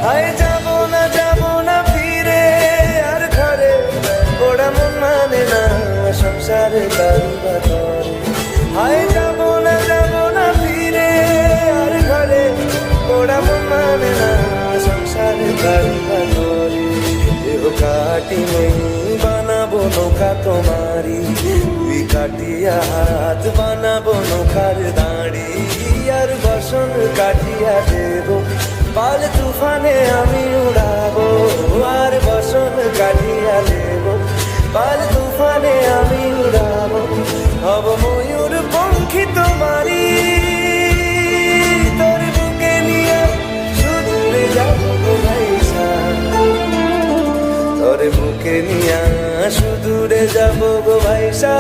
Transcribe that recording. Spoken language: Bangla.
হায় যাব না ফিরে আর ঘরে, ওরা মন মানে না সংসারে কারুবা করে। হায় যাব না ফিরে আর ঘরে, ওরা মন মানে না সংসারে কারুবা করে। দেহ কাটি নেই বানাবো নৌকা তোমারি, দুই কাটিয়া হাত বানাবো নৌকার দাঁড়ি। আর বসন কাটিয়া দেব পাল তুফানে আমি উড়াবো, আর বসন কাটিয়া দেব পাল তুফানে আমি উড়াবো। হব ময়ূর পঙ্খী তোমারি, তোর বুকে নিয়ে সুদূরে যাবো গো ভাইসা, তোর বুকে নিয়ে সুদূরে যাবো গো ভাইসা।